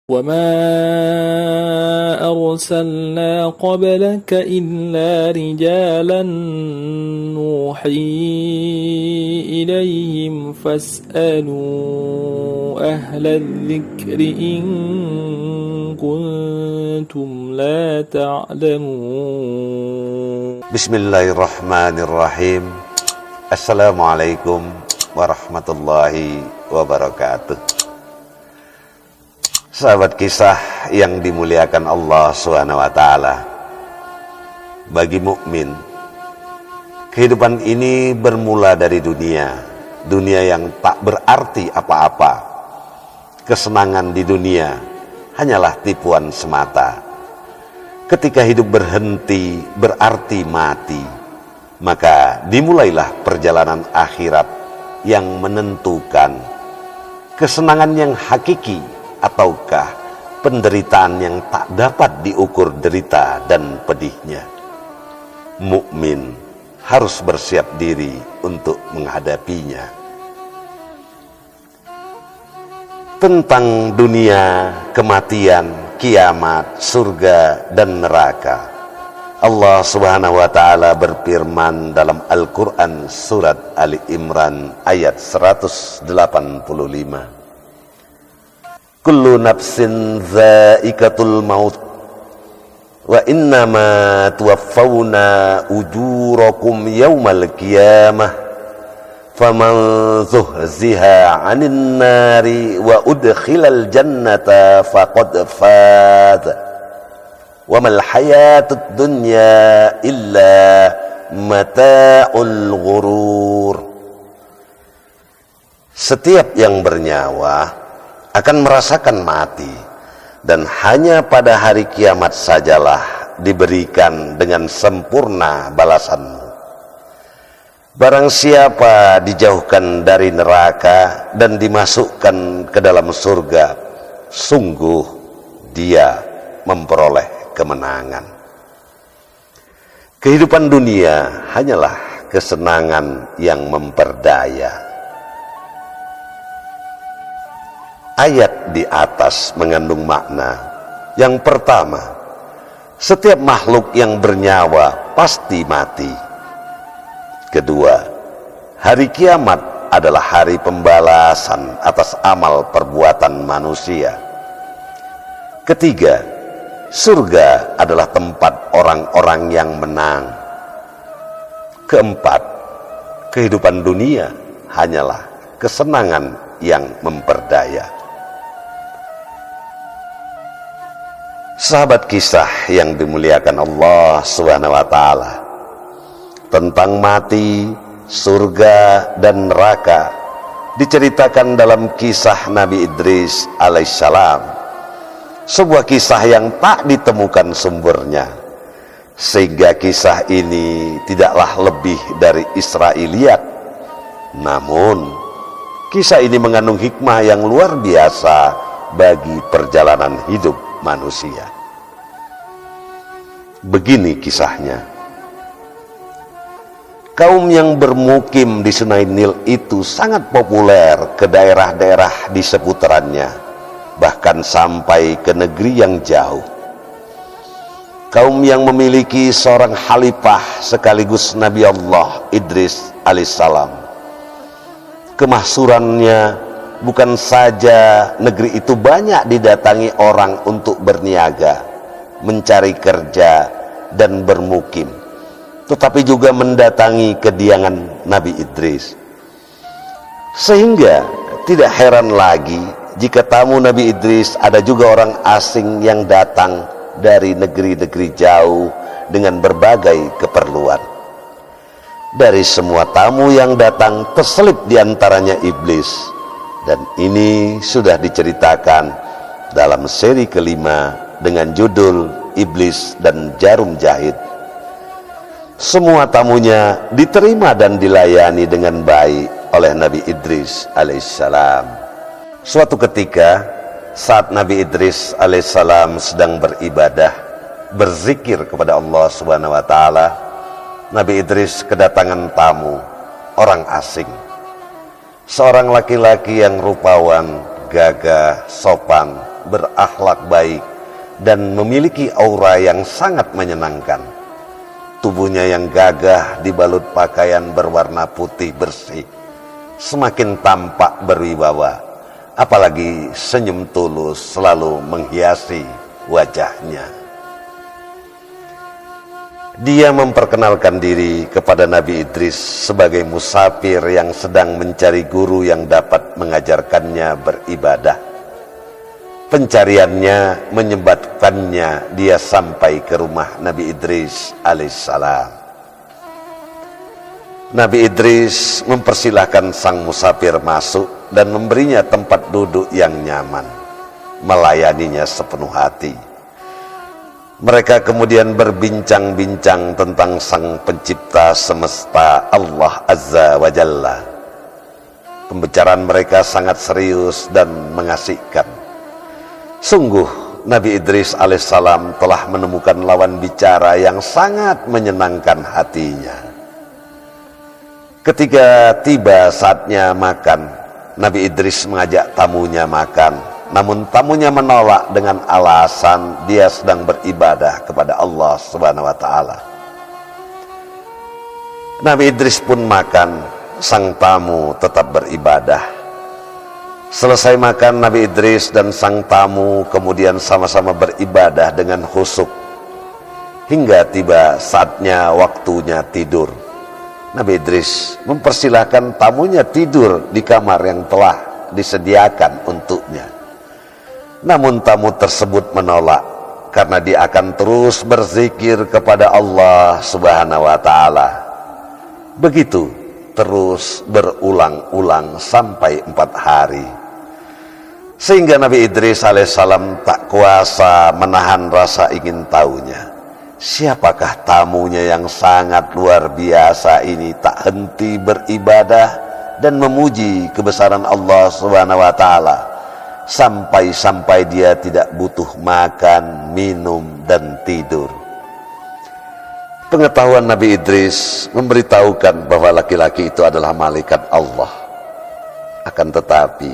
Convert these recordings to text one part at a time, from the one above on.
وما أرسلنا قبلك إلا رجالا نوحي إليهم فاسألوا أهل الذكر إن كنتم لا تعلمون. بسم الله الرحمن الرحيم. Assalamualaikum warahmatullahi wabarakatuh. Sahabat kisah yang dimuliakan Allah SWT, bagi mukmin, kehidupan ini bermula dari dunia yang tak berarti apa-apa. Kesenangan di dunia hanyalah tipuan semata. Ketika hidup berhenti berarti mati, maka dimulailah perjalanan akhirat yang menentukan kesenangan yang hakiki ataukah penderitaan yang tak dapat diukur derita dan pedihnya. Mukmin harus bersiap diri untuk menghadapinya. Tentang dunia, kematian, kiamat, surga dan neraka, Allah Subhanahu wa taala berfirman dalam Al-Qur'an surat Ali Imran ayat 185. Kullu nafsin dha'iqatul maut wa innama tuwaffawna ujurakum yawmal qiyamah faman zuhziha 'anil nari wa udkhilal jannata faqad faz wa mal hayatud dunya illa mata'ul ghurur. Setiap yang bernyawa akan merasakan mati, dan hanya pada hari kiamat sajalah diberikan dengan sempurna balasanmu. Barang siapa dijauhkan dari neraka dan dimasukkan ke dalam surga, sungguh dia memperoleh kemenangan. Kehidupan dunia hanyalah kesenangan yang memperdaya. Ayat di atas mengandung makna. Yang pertama, setiap makhluk yang bernyawa pasti mati. Kedua, hari kiamat adalah hari pembalasan atas amal perbuatan manusia. Ketiga, surga adalah tempat orang-orang yang menang. Keempat, kehidupan dunia hanyalah kesenangan yang memperdaya. Sahabat kisah yang dimuliakan Allah Subhanahu wa taala, tentang mati, surga dan neraka diceritakan dalam kisah Nabi Idris alaihissalam, sebuah kisah yang tak ditemukan sumbernya, sehingga kisah ini tidaklah lebih dari Israiliyat. Namun kisah ini mengandung hikmah yang luar biasa bagi perjalanan hidup manusia. Begini kisahnya. Kaum yang bermukim di Sungai Nil itu sangat populer ke daerah-daerah di seputarannya, bahkan sampai ke negeri yang jauh. Kaum yang memiliki seorang khalifah sekaligus Nabi Allah Idris alaihissalam. Kemahsurannya bukan saja negeri itu banyak didatangi orang untuk berniaga, mencari kerja dan bermukim, tetapi juga mendatangi kediaman Nabi Idris. Sehingga tidak heran lagi jika tamu Nabi Idris ada juga orang asing yang datang dari negeri-negeri jauh dengan berbagai keperluan. Dari semua tamu yang datang terselip diantaranya iblis. Dan ini sudah diceritakan dalam seri kelima dengan judul Iblis dan Jarum Jahit. Semua tamunya diterima dan dilayani dengan baik oleh Nabi Idris alaihissalam. Suatu ketika saat Nabi Idris alaihissalam sedang beribadah, berzikir kepada Allah Subhanahu wa taala, Nabi Idris kedatangan tamu, orang asing. Seorang laki-laki yang rupawan, gagah, sopan, berakhlak baik, dan memiliki aura yang sangat menyenangkan. Tubuhnya yang gagah dibalut pakaian berwarna putih bersih, semakin tampak berwibawa, apalagi senyum tulus selalu menghiasi wajahnya. Dia memperkenalkan diri kepada Nabi Idris sebagai musafir yang sedang mencari guru yang dapat mengajarkannya beribadah. Pencariannya menyebabkannya dia sampai ke rumah Nabi Idris alaihissalam. Nabi Idris mempersilahkan sang musafir masuk dan memberinya tempat duduk yang nyaman, melayaninya sepenuh hati. Mereka kemudian berbincang-bincang tentang sang pencipta semesta Allah Azza wa Jalla. Pembicaraan mereka sangat serius dan mengasihkan. Sungguh Nabi Idris alaihissalam telah menemukan lawan bicara yang sangat menyenangkan hatinya. Ketika tiba saatnya makan, Nabi Idris mengajak tamunya makan. Namun tamunya menolak dengan alasan dia sedang beribadah kepada Allah Subhanahu wa taala. Nabi Idris pun makan, sang tamu tetap beribadah. Selesai makan, Nabi Idris dan sang tamu kemudian sama-sama beribadah dengan khusyuk hingga tiba saatnya waktunya tidur. Nabi Idris mempersilahkan tamunya tidur di kamar yang telah disediakan untuknya. Namun tamu tersebut menolak karena dia akan terus berzikir kepada Allah Subhanahu wa taala. Begitu terus berulang-ulang sampai 4 hari. Sehingga Nabi Idris alaihissalam tak kuasa menahan rasa ingin tahunya. Siapakah tamunya yang sangat luar biasa ini tak henti beribadah dan memuji kebesaran Allah Subhanahu wa taala. Sampai-sampai dia tidak butuh makan, minum, dan tidur. Pengetahuan Nabi Idris memberitahukan bahwa laki-laki itu adalah malaikat Allah. Akan tetapi,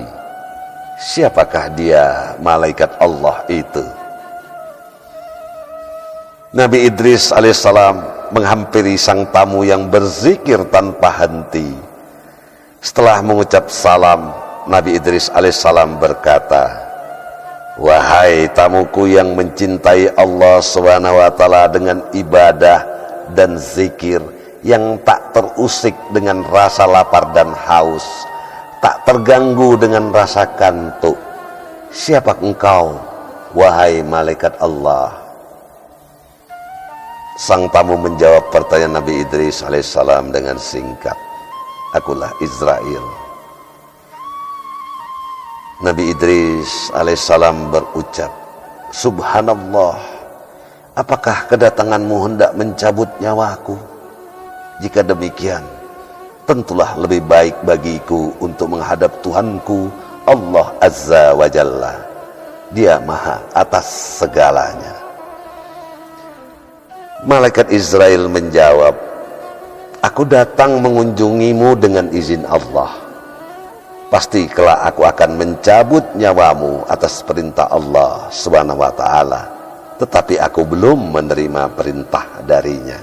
siapakah dia malaikat Allah itu? Nabi Idris alaihissalam menghampiri sang tamu yang berzikir tanpa henti. Setelah mengucap salam, Nabi Idris alaihissalam berkata, "Wahai tamuku yang mencintai Allah Subhanahu wa taala dengan ibadah dan zikir yang tak terusik dengan rasa lapar dan haus, tak terganggu dengan rasa kantuk. Siapa engkau, wahai malaikat Allah?" Sang tamu menjawab pertanyaan Nabi Idris alaihissalam dengan singkat, "Akulah Israel." Nabi Idris alaihissalam berucap, "Subhanallah, apakah kedatanganmu hendak mencabut nyawaku? Jika demikian, tentulah lebih baik bagiku untuk menghadap Tuhanku Allah Azza wa Jalla. Dia maha atas segalanya." Malaikat Israel menjawab, "Aku datang mengunjungimu dengan izin Allah. Pasti kelak aku akan mencabut nyawamu atas perintah Allah Subhanahu wa taala, tetapi aku belum menerima perintah darinya."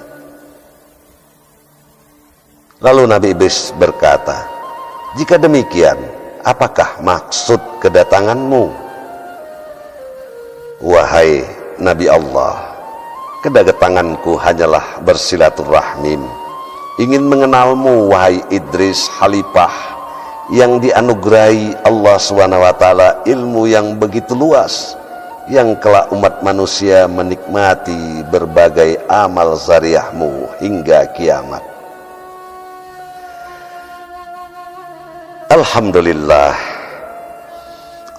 Lalu Nabi Idris berkata, "Jika demikian, apakah maksud kedatanganmu?" "Wahai Nabi Allah, kedatanganku hanyalah bersilaturahmi, ingin mengenalmu wahai Idris Khalifah yang dianugerahi Allah SWT ilmu yang begitu luas, yang kelak umat manusia menikmati berbagai amal zariahmu hingga kiamat." Alhamdulillah,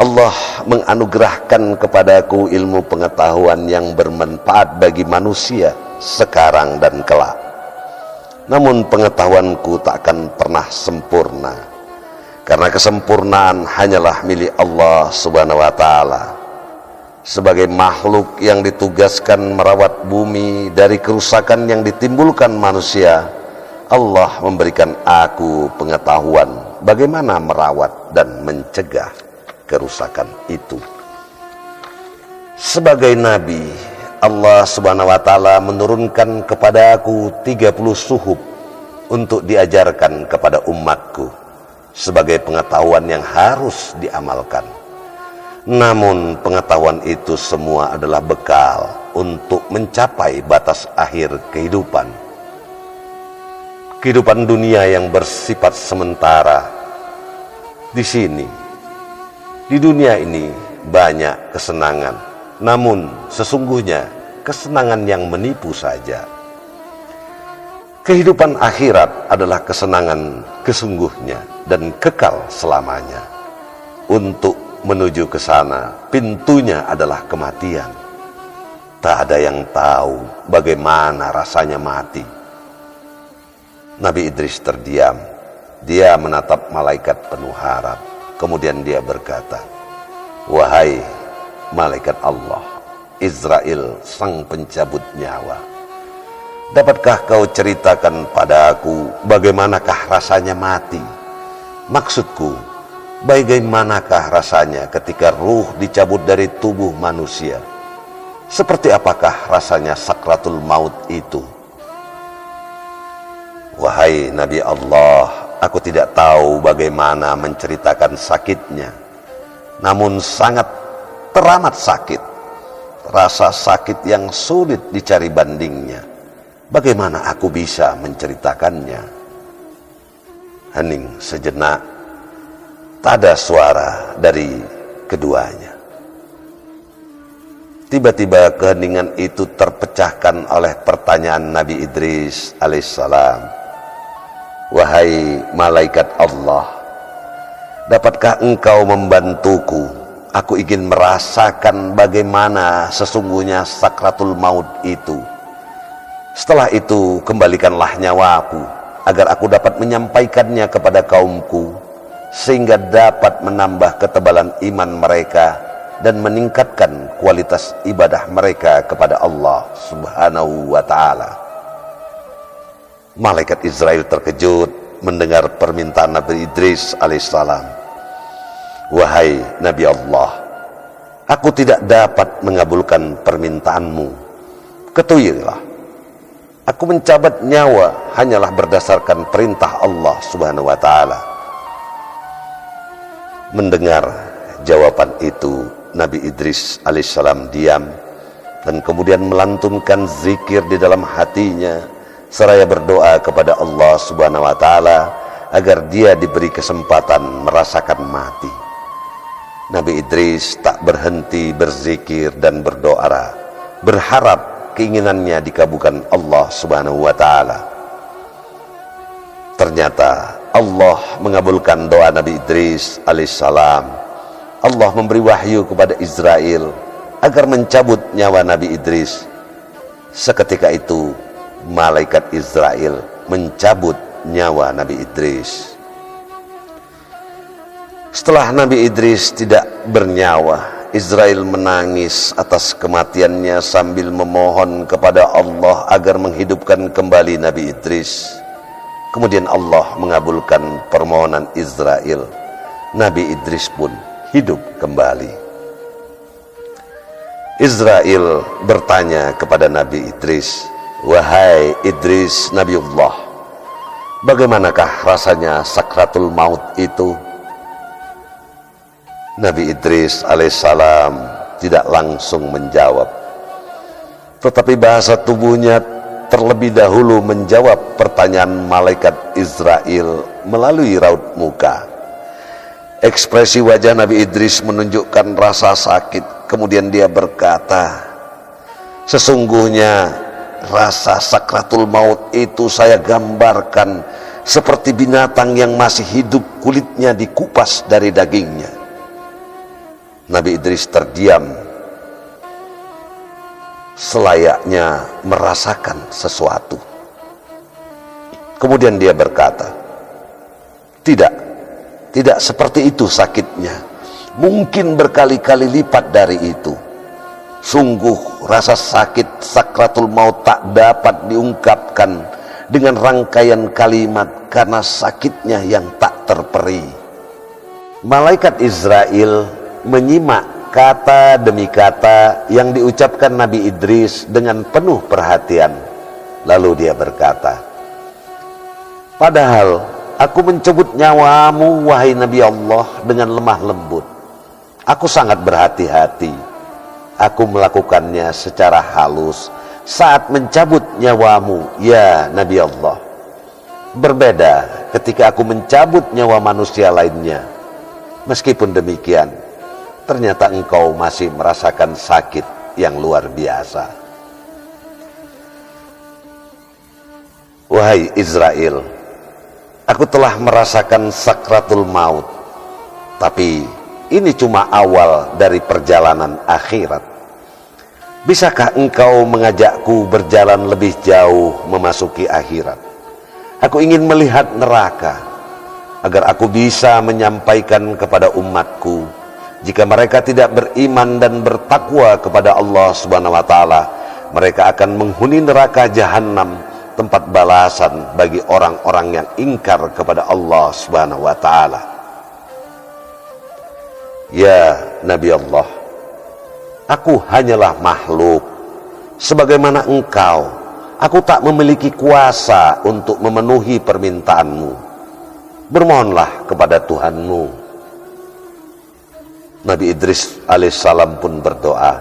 Allah menganugerahkan kepadaku ilmu pengetahuan yang bermanfaat bagi manusia sekarang dan kelak. Namun pengetahuanku tak akan pernah sempurna, karena kesempurnaan hanyalah milik Allah Subhanahu wa taala. Sebagai makhluk yang ditugaskan merawat bumi dari kerusakan yang ditimbulkan manusia, Allah memberikan aku pengetahuan bagaimana merawat dan mencegah kerusakan itu. Sebagai nabi, Allah Subhanahu wa taala menurunkan kepada aku 30 suhuf untuk diajarkan kepada umatku sebagai pengetahuan yang harus diamalkan. Namun pengetahuan itu semua adalah bekal untuk mencapai batas akhir kehidupan. Kehidupan dunia yang bersifat sementara. Di sini, di dunia ini banyak kesenangan, namun sesungguhnya kesenangan yang menipu saja. Kehidupan akhirat adalah kesenangan kesungguhnya dan kekal selamanya. Untuk menuju ke sana, pintunya adalah kematian. Tak ada yang tahu bagaimana rasanya mati. Nabi Idris terdiam. Dia menatap malaikat penuh harap. Kemudian dia berkata, "Wahai malaikat Allah, Israel sang pencabut nyawa, dapatkah kau ceritakan pada aku bagaimanakah rasanya mati? Maksudku, bagaimanakah rasanya ketika ruh dicabut dari tubuh manusia? Seperti apakah rasanya sakratul maut itu?" "Wahai Nabi Allah, aku tidak tahu bagaimana menceritakan sakitnya. Namun sangat teramat sakit. Rasa sakit yang sulit dicari bandingnya. Bagaimana aku bisa menceritakannya?" Hening sejenak. Tak ada suara dari keduanya. Tiba-tiba keheningan itu terpecahkan oleh pertanyaan Nabi Idris alaihissalam. "Wahai malaikat Allah, dapatkah engkau membantuku? Aku ingin merasakan bagaimana sesungguhnya sakratul maut itu. Setelah itu kembalikanlah nyawaku agar aku dapat menyampaikannya kepada kaumku, sehingga dapat menambah ketebalan iman mereka dan meningkatkan kualitas ibadah mereka kepada Allah Subhanahu wa ta'ala." Malaikat Israel terkejut mendengar permintaan Nabi Idris alaihissalam. "Wahai Nabi Allah, aku tidak dapat mengabulkan permintaanmu. Ketahuilah, aku mencabut nyawa hanyalah berdasarkan perintah Allah Subhanahu wa ta'ala." Mendengar jawaban itu, Nabi Idris alaihissalam diam dan kemudian melantunkan zikir di dalam hatinya seraya berdoa kepada Allah Subhanahu wa ta'ala agar dia diberi kesempatan merasakan mati. Nabi Idris tak berhenti berzikir dan berdoa, berharap keinginannya dikabulkan Allah Subhanahu wa ta'ala. Ternyata Allah mengabulkan doa Nabi Idris alaihissalam. Allah memberi wahyu kepada Israel agar mencabut nyawa Nabi Idris. Seketika itu malaikat Israel mencabut nyawa Nabi Idris. Setelah Nabi Idris tidak bernyawa, Israel menangis atas kematiannya sambil memohon kepada Allah agar menghidupkan kembali Nabi Idris. Kemudian Allah mengabulkan permohonan Israel. Nabi Idris pun hidup kembali. Israel bertanya kepada Nabi Idris, "Wahai Idris Nabiullah, bagaimanakah rasanya sakratul maut itu?" Nabi Idris alaihissalam tidak langsung menjawab, tetapi bahasa tubuhnya terlebih dahulu menjawab pertanyaan malaikat Israel melalui raut muka. Ekspresi wajah Nabi Idris menunjukkan rasa sakit. Kemudian dia berkata, "Sesungguhnya rasa sakratul maut itu saya gambarkan seperti binatang yang masih hidup, kulitnya dikupas dari dagingnya." Nabi Idris terdiam, selayaknya merasakan sesuatu. Kemudian dia berkata, Tidak seperti itu sakitnya. Mungkin berkali-kali lipat dari itu. Sungguh rasa sakit sakratul maut tak dapat diungkapkan dengan rangkaian kalimat karena sakitnya yang tak terperi." Malaikat Israel menyimak kata demi kata yang diucapkan Nabi Idris dengan penuh perhatian. Lalu dia berkata, padahal aku mencabut nyawamu wahai Nabi Allah dengan lemah lembut. Aku sangat berhati-hati. Aku melakukannya secara halus saat mencabut nyawamu ya Nabi Allah. Berbeda ketika aku mencabut nyawa manusia lainnya. Meskipun demikian, ternyata engkau masih merasakan sakit yang luar biasa. Wahai Israel, aku telah merasakan sakratul maut, tapi ini cuma awal dari perjalanan akhirat. Bisakah engkau mengajakku berjalan lebih jauh memasuki akhirat? Aku ingin melihat neraka, agar aku bisa menyampaikan kepada umatku, jika mereka tidak beriman dan bertakwa kepada Allah Subhanahu wa Ta'ala, mereka akan menghuni neraka jahanam, tempat balasan bagi orang-orang yang ingkar kepada Allah Subhanahu wa Ta'ala. Ya Nabi Allah, aku hanyalah makhluk sebagaimana engkau. Aku tak memiliki kuasa untuk memenuhi permintaanmu. Bermohonlah kepada Tuhanmu. Nabi Idris alaihissalam pun berdoa.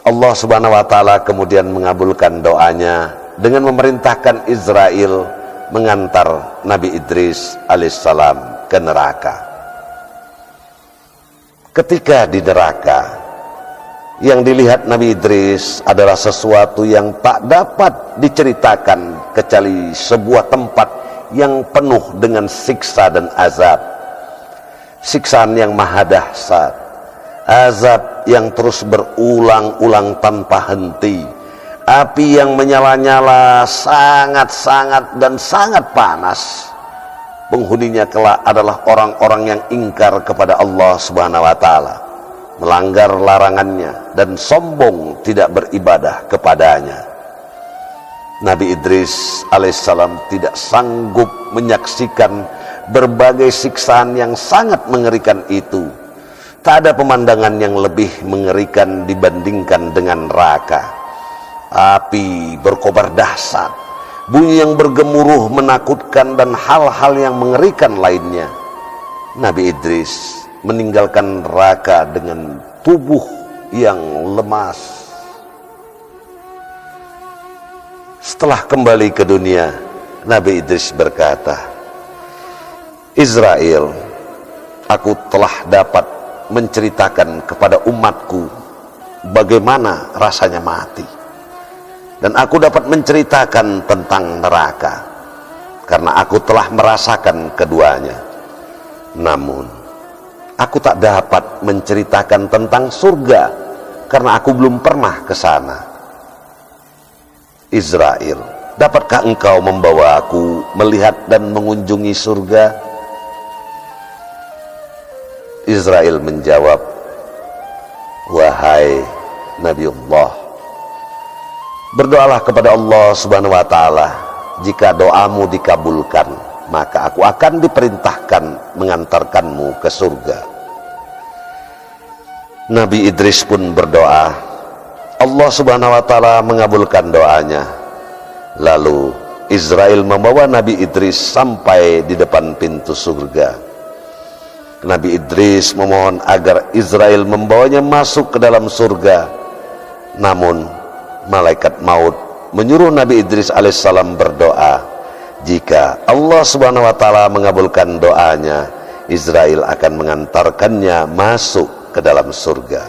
Allah Subhanahu wa Ta'ala kemudian mengabulkan doanya dengan memerintahkan Israel mengantar Nabi Idris alaihissalam ke neraka. Ketika di neraka, yang dilihat Nabi Idris adalah sesuatu yang tak dapat diceritakan kecuali sebuah tempat yang penuh dengan siksa dan azab. Siksaan yang maha dahsyat, azab yang terus berulang-ulang tanpa henti, api yang menyala-nyala sangat-sangat dan sangat panas. Penghuninya kelak adalah orang-orang yang ingkar kepada Allah Subhanahu wa Ta'ala, melanggar larangannya dan sombong tidak beribadah kepadanya. Nabi Idris alaihissalam tidak sanggup menyaksikan berbagai siksaan yang sangat mengerikan itu. Tak ada pemandangan yang lebih mengerikan dibandingkan dengan neraka. Api berkobar dahsyat, bunyi yang bergemuruh menakutkan, dan hal-hal yang mengerikan lainnya. Nabi Idris meninggalkan neraka dengan tubuh yang lemas. Setelah kembali ke dunia, Nabi Idris berkata, Israel, aku telah dapat menceritakan kepada umatku bagaimana rasanya mati, dan aku dapat menceritakan tentang neraka karena aku telah merasakan keduanya. Namun aku tak dapat menceritakan tentang surga karena aku belum pernah ke sana. Israel, dapatkah engkau membawa aku melihat dan mengunjungi surga? Israel menjawab, wahai Nabiullah, berdoalah kepada Allah Subhanahu wa Ta'ala. Jika doamu dikabulkan, maka aku akan diperintahkan mengantarkanmu ke surga. Nabi Idris pun berdoa. Allah Subhanahu wa Ta'ala mengabulkan doanya. Lalu Israel membawa Nabi Idris sampai di depan pintu surga. Nabi Idris memohon agar Israel membawanya masuk ke dalam surga. Namun malaikat maut menyuruh Nabi Idris alaihissalam berdoa. Jika Allah Subhanahu wa Ta'ala mengabulkan doanya, Israel akan mengantarkannya masuk ke dalam surga.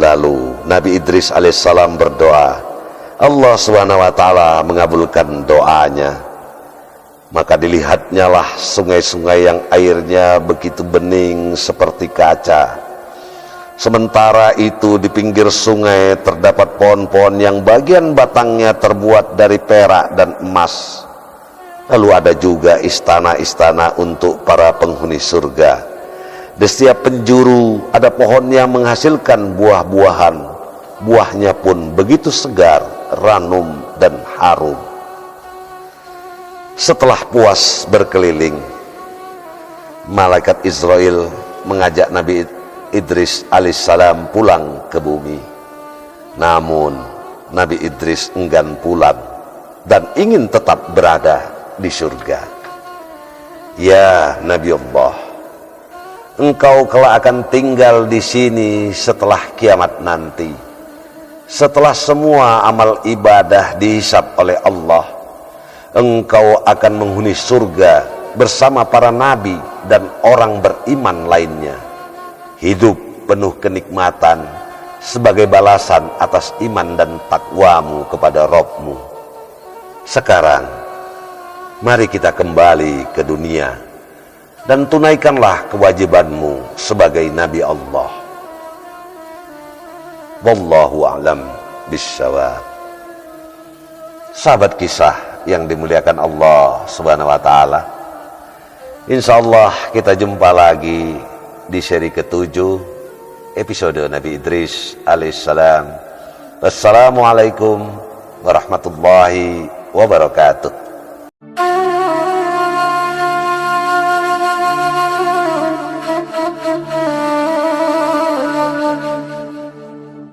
Lalu Nabi Idris alaihissalam berdoa. Allah Subhanahu wa Ta'ala mengabulkan doanya. Maka dilihatnyalah sungai-sungai yang airnya begitu bening seperti kaca. Sementara itu di pinggir sungai terdapat pohon-pohon yang bagian batangnya terbuat dari perak dan emas. Lalu ada juga istana-istana untuk para penghuni surga. Di setiap penjuru ada pohon yang menghasilkan buah-buahan. Buahnya pun begitu segar, ranum dan harum. Setelah puas berkeliling, malaikat Israel mengajak Nabi Idris alaihissalam pulang ke bumi. Namun Nabi Idris enggan pulang dan ingin tetap berada di surga. Ya Nabi Allah, engkau kelak akan tinggal di sini setelah kiamat nanti. Setelah semua amal ibadah dihisab oleh Allah, engkau akan menghuni surga bersama para nabi dan orang beriman lainnya. Hidup penuh kenikmatan sebagai balasan atas iman dan takwamu kepada Rabb-Mu. Sekarang, mari kita kembali ke dunia dan tunaikanlah kewajibanmu sebagai Nabi Allah. Wallahu a'lam bishawab. Sahabat kisah yang dimuliakan Allah Subhanahu wa taala, insyaallah kita jumpa lagi di seri ke-7 episode Nabi Idris alaihissalam. Wassalamualaikum warahmatullahi wabarakatuh.